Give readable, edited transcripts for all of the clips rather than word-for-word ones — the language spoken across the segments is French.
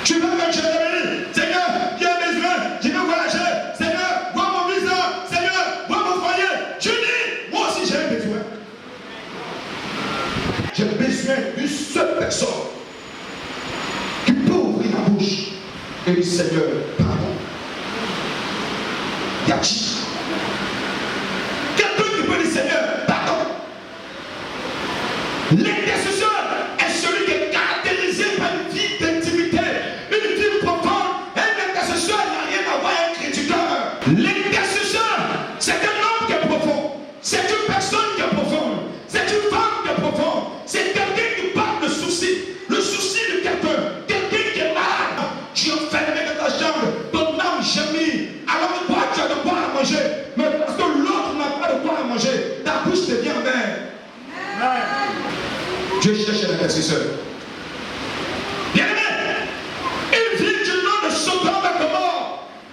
Tu veux que je te bénisse. Seigneur, viens à mes besoins. Je veux voyager. Seigneur, vois mon visa. Seigneur, vois mon foyer. Tu dis, moi aussi j'ai un besoin. J'ai besoin d'une seule personne qui peut ouvrir la bouche et dire, Seigneur, pardon. Y a-t-il quelqu'un qui peut dire, Seigneur, pardon? L'intercesseur est celui qui est caractérisé par une vie d'intimité, une vie profonde. Un intercesseur n'a rien à voir avec un critiqueur. L'intercesseur, c'est un homme qui est profond. C'est une personne qui est profonde. C'est une femme qui est profonde. C'est quelqu'un qui parle de souci. Le souci de quelqu'un. Quelqu'un qui est malade. Tu es enfermé dans ta chambre. Ton âme gémit. Alors que toi, tu as de quoi à manger. Mais parce que l'autre n'a pas de quoi à manger, ta bouche devient amère. Dieu cherche l'intercesseur. Bien-aimé, une vie du nom de Sodome et Gomorrhe,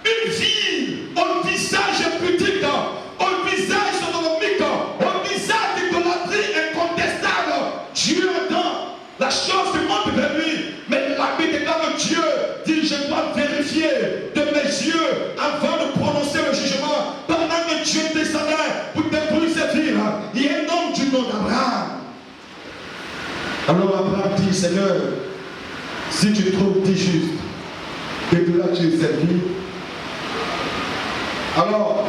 une vie au visage pudique, au visage sodomique, au visage d'idolâtrie incontestable. Dieu entend la chose du monde de lui, mais la Bible déclare que Dieu dit, je dois vérifier de mes yeux avant de prononcer le jugement. Pendant que Dieu descendait pour détruire cette ville, il y a un homme du nom d'Abraham. Alors Abraham dit, Seigneur, si tu trouves dit juste, et que là tu es servi. Alors,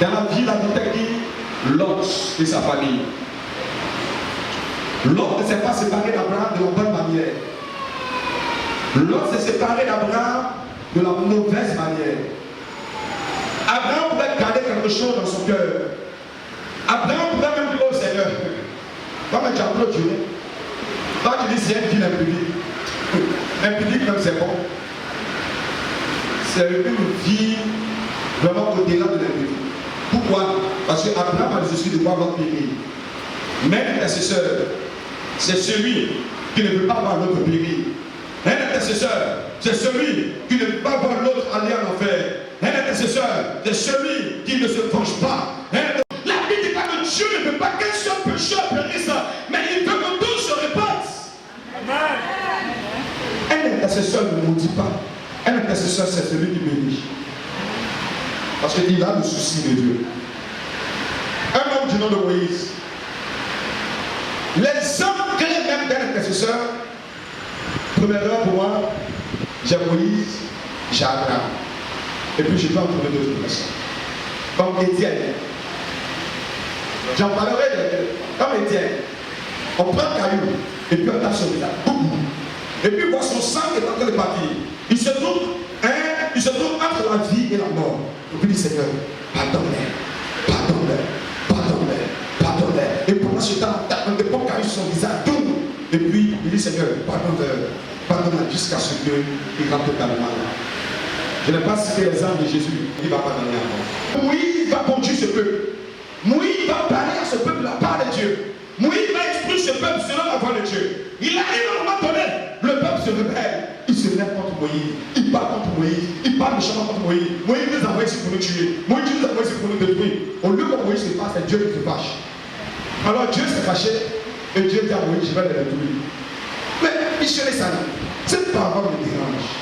dans la vie, la Bible dit, Lot et sa famille. Lot ne s'est pas séparé d'Abraham de la bonne manière. Lot s'est séparé d'Abraham de la mauvaise manière. Abraham pouvait garder quelque chose dans son cœur. Abraham pouvait même dire au Seigneur, comme tu as clôturé, quand tu dis c'est une ville impudique, impudique même c'est bon. C'est une vie vraiment au-delà de l'impudique. Pourquoi? Parce que Abraham a le souci de voir votre périr. Mais l'intercesseur, c'est celui qui ne veut pas voir l'autre périr. Un intercesseur, c'est celui qui ne veut pas voir l'autre aller en enfer. Un intercesseur, c'est celui qui ne se venge pas. La Bible dit que Dieu ne veut pas qu'un seul pécheur périsse, mais il veut que tous se répandent. Un intercesseur ne maudit pas. Un intercesseur, c'est celui qui bénit. Parce qu'il a le souci de Dieu. Un homme du nom de Moïse. Les hommes créent même d'un intercesseur. Première heure pour moi, j'ai Moïse, j'ai Abraham. Et puis je vais en trouver d'autres personnes. Comme Étienne. J'en parlerai comme Étienne. On prend un caillou et puis on tape sur le visage. Et puis voit son sang qui est en train de partir. Il se trouve entre la vie et la mort. Et puis il dit, Seigneur, pardonne-les, pardonne-les, pardonne-les, pardonne-les. Et pendant ce temps, on dépend un caillou sur son visage. Et puis il dit, Seigneur, pardonne-les jusqu'à ce qu'il rentre totalement là. Je n'ai pas cité les âmes de Jésus, il va pardonner encore. Moïse va conduire ce peuple. Moïse va parler à ce peuple la part de Dieu. Moïse va exprimer ce peuple selon la voix de Dieu. Il arrive à un moment donné, le peuple se rebelle. Il se lève contre Moïse. Il parle contre Moïse. Il parle méchamment contre Moïse. Moïse nous a envoyé ici pour nous tuer. Moïse nous a envoyé ici pour nous détruire. Au lieu que Moïse se fasse, c'est Dieu qui se fâche. Alors Dieu s'est fâché et Dieu dit à Moïse, je vais les détruire. Mais Michel et Sani, cette parole me dérange.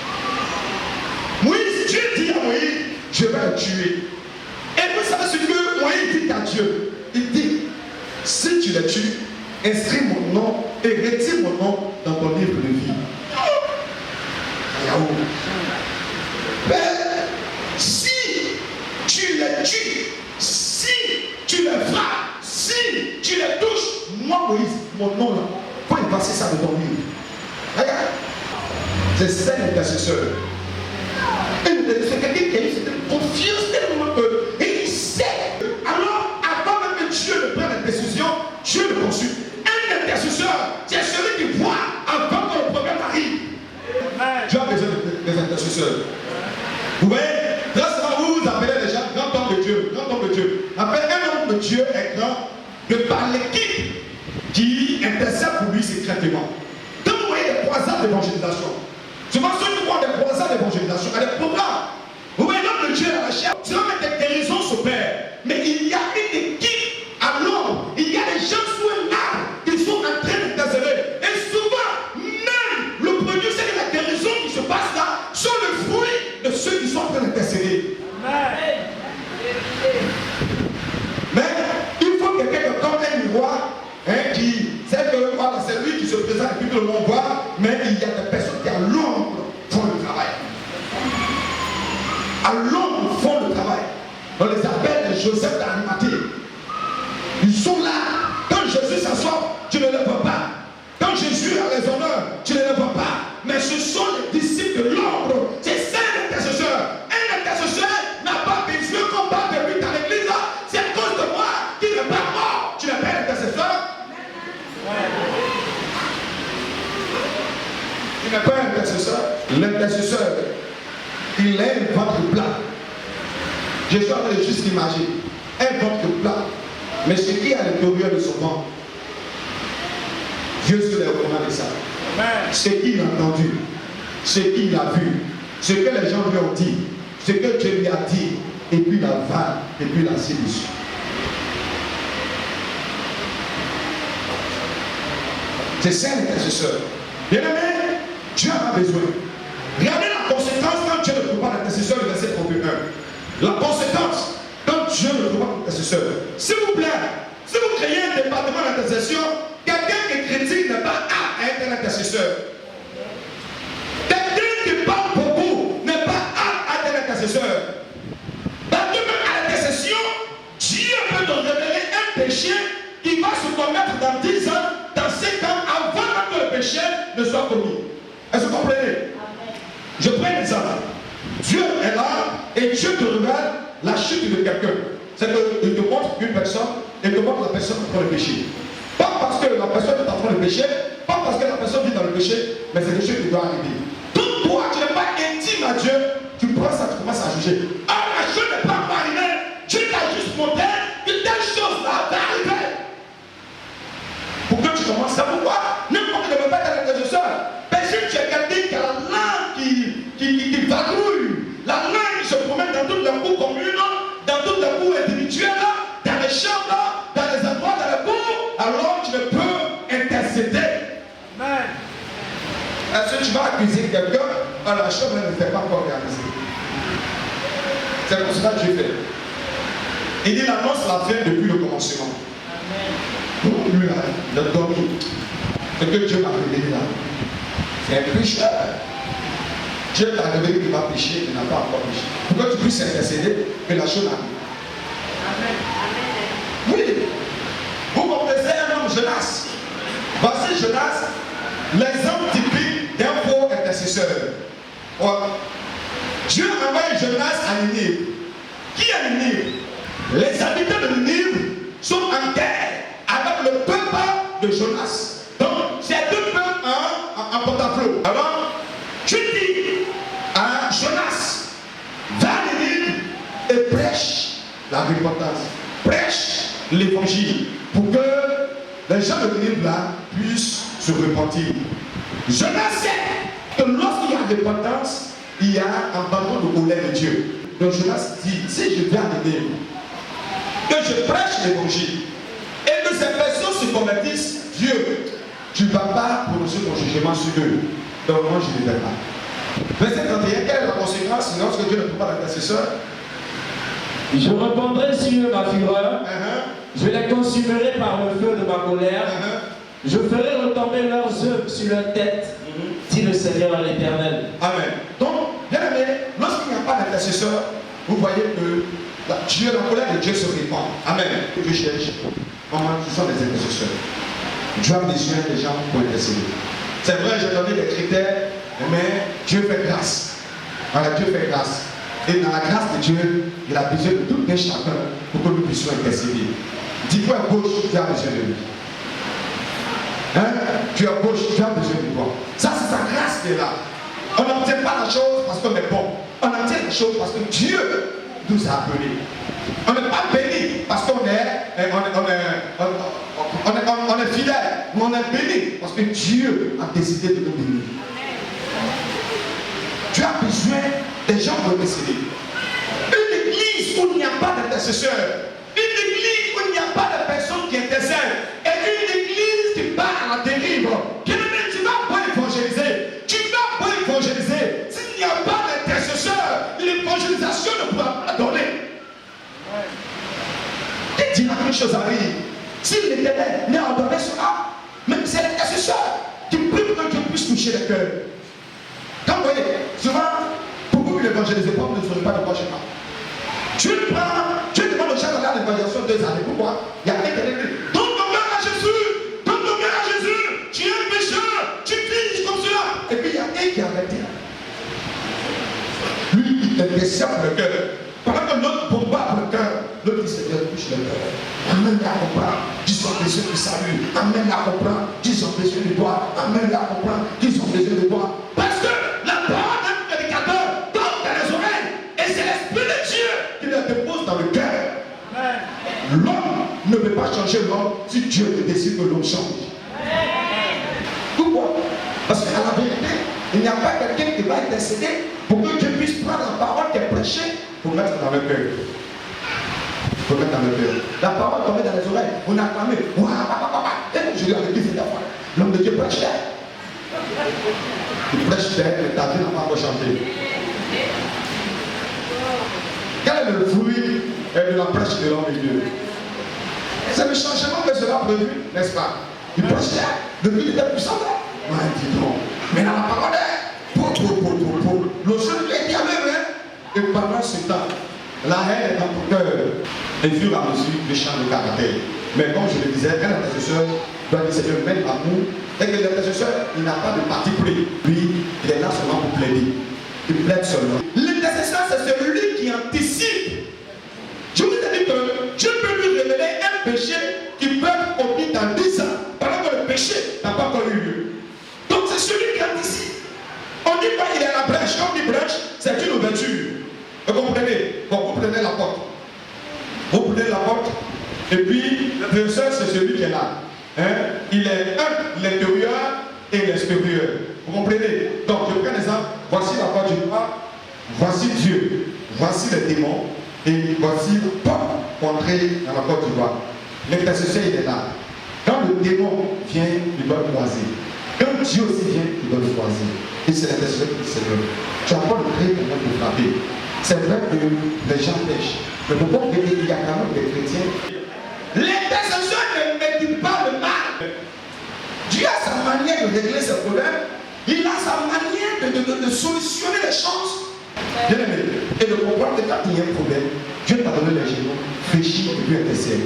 Moïse, Dieu dit à Moïse, je vais le tuer. Et vous savez ce que Moïse dit à Dieu? Il dit, si tu les tues, inscris mon nom et retire mon nom dans ton livre de vie. Mais si tu les tues, si tu les frappes, si tu les touches, moi Moïse, mon nom là, faut effacer ça de ton livre. Regarde, c'est ça l'intercesseur. C'est quelqu'un qui a eu cette confiance tellement peu. Et il sait. Alors, avant même que Dieu ne prenne la décision, Dieu le consulte. Un intercesseur, c'est celui qui voit avant que le problème arrive. Dieu a besoin des intercesseurs. Vous voyez, grâce à vous, vous appelez les gens grand homme de Dieu. Grand homme de Dieu. Après, un homme de Dieu est grand de par l'équipe qui intercède pour lui secrètement. Quand vous voyez des croisades d'évangélisation, souvent ceux qui voient des croisades d'évangélisation, il y a des programmes. Vous voyez l'homme de Dieu à la chair, c'est même des guérisons s'opèrent. Mais il y a une équipe à l'ombre. Il y a des gens sous un arbre qui sont en train d'intercéder. Et souvent, même le produit, c'est la guérison qui se que l'on voit, mais il y a des personnes qui à l'ombre font le travail. À l'ombre font le travail. On les appelle les Joseph d'Arimathée. Ils sont là. Quand Jésus s'assoit, tu ne les vois pas. Quand Jésus a les honneurs, tu ne les vois pas. Mais ce sont les disciples de l'ombre. C'est ça l'intercesseur. Un intercesseur n'a pas besoin qu'on parle de lui dans l'église. C'est à cause de moi qui n'est pas mort. Tu n'es pas intercesseur. Tu n'es pas un intercesseur. L'intercesseur, il a un ventre plat. Je suis en train de juste imaginer un ventre plat. Mais ce qui est à l'intérieur de son ventre, Dieu seul est au commandement de ça. Ce qu'il a entendu, ce qu'il a vu, ce que les gens lui ont dit, ce que Dieu lui a dit, et puis la vanne, et puis la séduction. C'est ça l'intercesseur. Bien aimé, Dieu en a besoin. Regardez la conséquence quand Dieu ne trouve pas l'intercesseur, le verset 31. La conséquence quand Dieu ne trouve pas l'intercesseur. S'il vous plaît, si vous créez un département d'intercession, quelqu'un qui critique n'est pas apte à être un intercesseur. Quelqu'un qui parle beaucoup n'est pas apte à être un intercesseur. Parce que même à l'intercession, Dieu peut te révéler un péché qui va se commettre dans 10 ans, dans 5 ans, avant même que le péché ne soit commis. Est-ce que vous comprenez? Je prends un exemple. Dieu est là et Dieu te révèle la chute de quelqu'un. C'est qu'il te montre une personne et te montre la personne qui prend le péché. Pas parce que la personne est en train de pécher, pas parce que la personne vit dans le péché, mais c'est quelque chose qui doit arriver. Tout toi, tu n'es pas intime à Dieu, tu prends ça, tu commences à juger. Ah, la chose n'est pas arrivée. Dieu t'a juste montré que telle chose-là va arriver. Pour que tu commences à pourquoi n'importe qui ne veut pas être l'intercesseur. Parce que tu es quelqu'un qui a la langue qui vadrouille. La langue qui se promène dans toutes les cours communes, dans toutes les cours individuelles, dans les chambres, dans les endroits, dans les cours, alors tu ne peux intercéder. Amen. Est-ce que tu vas accuser quelqu'un? Alors la chambre ne fait pas encore réaliser. C'est pour cela que Dieu fait. Il dit l'annonce la fait depuis le commencement. Amen. Lui là, il a dormi. Ce que Dieu m'a révélé là, c'est un pécheur. Dieu t'a révélé qu'il va pécher, il n'a pas encore péché. Pour que tu puisses intercéder, que la chose arrive. Amen. Oui. Vous connaissez un homme Jonas. Voici Jonas, l'exemple typique d'un faux intercesseur. Ouais. Dieu envoie Jonas à Ninive. Qui est Ninive? Les habitants de Ninive sont en guerre avec le peuple de Jonas. Donc, c'est deux peuples en porte-à-flot. Alors, tu dis à Jonas, va à Ninive et prêche la repentance. Prêche l'évangile pour que les gens de Ninive là puissent se repentir. Jonas sait que lorsqu'il y a repentance, il y a un bâton de colère de Dieu. Donc Jonas dit, si je viens à Ninive, que je prêche l'évangile et que ces personnes se convertissent, Dieu, tu ne vas pas prononcer ton jugement sur eux. Donc moi je ne vais pas. Verset 31, quelle est la conséquence lorsque Dieu ne trouve pas l'intercesseur? Je répandrai sur eux ma fureur, je les consumerai par le feu de ma colère, je ferai retomber leurs œuvres sur leur tête, dit le Seigneur l'Éternel. Amen. Donc, bien aimé, lorsqu'il n'y a pas d'intercesseur, vous voyez que la colère de Dieu se répand. Amen. Dieu cherche, ce sont des intercesseurs. Dieu a besoin des gens pour intercéder. C'est vrai, j'ai donné des critères, mais Dieu fait grâce. Voilà, Dieu fait grâce. Et dans la grâce de Dieu, il a besoin de tout un chacun pour que nous puissions intercéder. Dis-toi à gauche, tu as besoin de lui. Hein? Tu es à gauche, tu as besoin de toi. Ça, c'est sa grâce qui est là. On n'obtient pas la chose parce qu'on est bon. On obtient la chose parce que Dieu nous a appelés. On n'est pas béni parce qu'on est fidèle, mais on est béni parce que Dieu a décidé de nous bénir. Tu as besoin des gens pour intercéder. Une église où il n'y a pas d'intercesseur, une église où il n'y a pas de personne qui intercède, et une église qui part à la dérive. Tu vas pas évangéliser. Tu vas pas évangéliser. S'il n'y a pas d'intercesseur, l'évangélisation ne pourra pas donner. Et dis la même chose arrive. Si l'Éternel n'est ordonné cela, même c'est l'intercesseur qui prie toucher le cœur. Quand vous voyez, souvent, pour vous l'évangéliser, pas, vous ne saurez pas de quoi je parle. Tu demandes aux gens d'aller à l'évangélisation 2 années. Pourquoi? Il y a un qui dit, donne ton cœur à Jésus, donne ton cœur à Jésus, tu es un pécheur, tu finis comme cela. Et puis il y a un qui a arrêté. Lui, il intercède pour le cœur. Pendant que l'autre bombarde le cœur, l'autre dit, Seigneur, touche le cœur. Amène-la à comprendre qu'ils ont besoin de salut. Amène-la à comprendre qu'ils ont besoin de toi. Amène-la à comprendre qu'ils ont besoin de toi. Parce que la parole d'un prédicateur tombe dans les oreilles. Et c'est l'Esprit de Dieu qui la dépose dans le cœur. L'homme ne peut pas changer l'homme si Dieu décide que l'homme change. Pourquoi? Parce qu'à la vérité, il n'y a pas quelqu'un qui va intercéder pour que Dieu puisse prendre la parole qui est prêchée pour mettre dans le cœur. Pour mettre dans le cœur. La parole tombait dans les oreilles. On a clamé. Et je lui avais dit cette fois. L'homme de Dieu prêche. Il prêche, mais ta vie n'a pas encore changé. Quel est le fruit de la prêche de l'homme de Dieu? C'est le changement que cela a prévu, n'est-ce pas? Il prêchait, depuis il était puissant. Ouais, dis donc. Mais dans la parole, le seul qui est à l'œuvre, et pendant ce temps, la haine est dans ton cœur. Et fur et à mesure, le champ de caractère. Mais comme je le disais, un intercesseur doit dire Seigneur, mène l'amour. Et que l'intercesseur, il n'a pas de parti pris. Lui, il est là seulement pour plaider. Il plaide seulement. L'intercesseur, c'est celui qui anticipe. Je vous ai dit que Dieu peut lui révéler un péché qui peut être commis dans 10 ans, pendant que le péché n'a pas encore eu lieu. Donc c'est celui qui anticipe. On dit pas qu'il est à la brèche. Quand on dit brèche, c'est une ouverture. Vous comprenez? Bon, vous prenez la porte. Vous prenez la porte. Et puis, le verseur, c'est celui qui est là. Hein? Il est l'intérieur et l'extérieur. Vous comprenez? Donc, je prends l'exemple. Voici la porte du roi. Voici Dieu. Voici les démons. Et voici la porte pour entrer dans la porte du roi. L'intercesseur, il est là. Quand le démon vient, il doit le croiser. Quand Dieu aussi vient, il doit le croiser. Et c'est l'intercesseur qui se donne. Tu n'as pas le créer pour frapper. C'est vrai que les gens pêchent. Mais pourquoi il y a quand même des chrétiens? L'intercesseur ne médite pas le mal. Dieu a sa manière de régler ses problèmes. Il a sa manière de solutionner les choses. Bien aimé. Et de comprendre que quand il y a un problème, Dieu t'a donné les génons. Fléchis et puis intercède.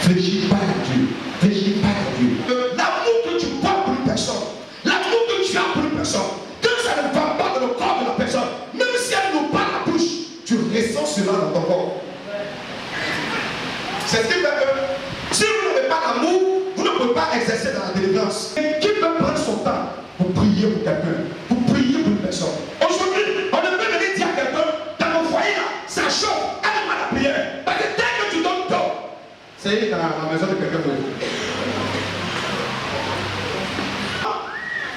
Fléchis pas à Dieu. Fléchis pas à Dieu. L'amour que tu portes pour une personne, l'amour que tu as pour une personne, quand ça ne va pas dans le corps de la personne, même si elle n'ouvre pas la bouche, tu ressens cela dans ton corps. C'est ce qui fait que si vous n'avez pas l'amour, vous ne pouvez pas exercer dans la délivrance. Et qui peut prendre son temps pour prier pour quelqu'un, pour prier pour une personne? Aujourd'hui, on ne peut venir dire à quelqu'un, dans mon foyer là, ça chauffe, aide-moi à la prière. Parce que dès que tu donnes tort, c'est dans la maison de quelqu'un d'autre.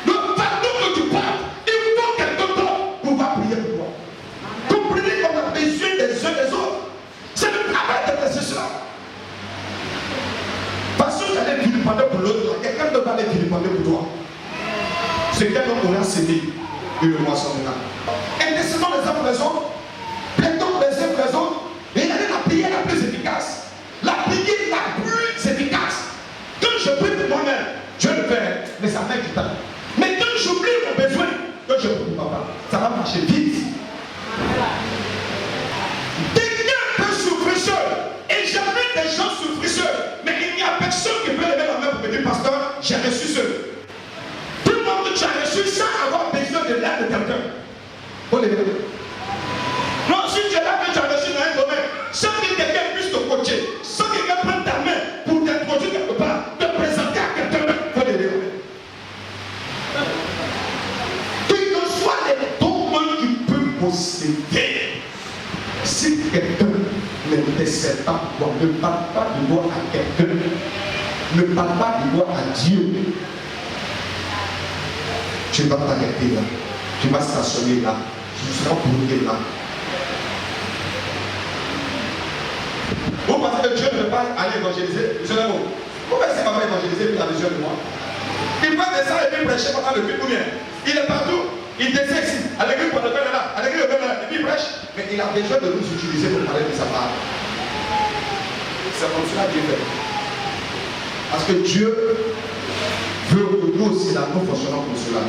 Le fardeau que tu portes, il faut quelqu'un d'autre pour pouvoir prier pour toi. Comprenez qu'on a besoin des uns des autres. C'est le travail de l'intercesseur. Parce que tu allais vilipender pour l'autre, quelqu'un d'autre va aller vilipender pour toi. C'est quelqu'un qu'on a cédé et le moissonnera. Intercédons les uns pour les autres, plaidons les uns pour les autres, et il y a la prière la plus efficace. La prière la plus efficace. Quand je prie pour moi-même, je le fais, mais ça met du temps. Mais quand j'oublie mon besoin, quand je prie pour papa, ça va marcher vite. Quelqu'un peut souffrir seul, et jamais des gens souffrent seul, mais il n'y a personne qui peut lever la main pour me dire, pasteur, j'ai reçu seul. Tout le monde que tu as reçu sans avoir besoin de l'aide de quelqu'un. Non, si tu es là que tu as reçu dans un domaine, sans que quelqu'un puisse te coacher, sans que quelqu'un prenne ta main pour t'introduire quelque part, te présenter à quelqu'un, il faut l'aider. Quels que soient les dons que tu peux posséder, si quelqu'un n'intercède pas pour toi, ne parle pas du doigt à quelqu'un, ne parle pas du doigt à Dieu, tu vas t'arrêter là, tu vas stationner là, tu seras bloqué là. Vous pensez que Dieu ne peut pas aller évangéliser? Je l'ai mot. Vous pensez qu'il va pas évangéliser puis il a besoin de moi? Il va descendre et puis prêcher pendant le culte ou bien? Il est partout. Il descend ici. À l'église, pour le faire là. À l'église, le faire là. Et puis il prêche. Mais il a besoin de nous utiliser pour parler de sa part. C'est comme cela que Dieu fait. Parce que Dieu veut que nous aussi, là, nous fonctionnons comme cela.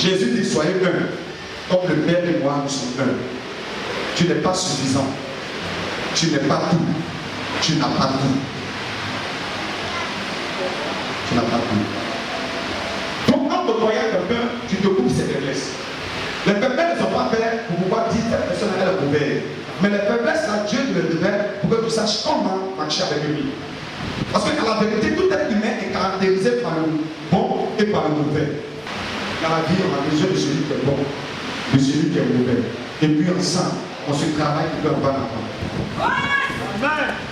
Jésus dit, soyez un. Comme le Père et moi, nous sommes un. Tu n'es pas suffisant. Tu n'es pas tout. Tu n'as pas tout. Tu n'as pas tout. Donc, en côtoyant quelqu'un, tu te coupes ses faiblesses. Les faiblesses ne sont pas faites pour pouvoir dire cette personne elle est mauvaise. Mais les faiblesses, là, Dieu te les révèle pour que tu saches comment marcher avec lui. Parce que, à la vérité, tout être humain est caractérisé par le bon et par le mauvais. Dans la vie, on a besoin de celui qui est bon, de celui qui est mauvais. Et puis ensemble, on se travaille pour qu'on va l'apprendre. Amen.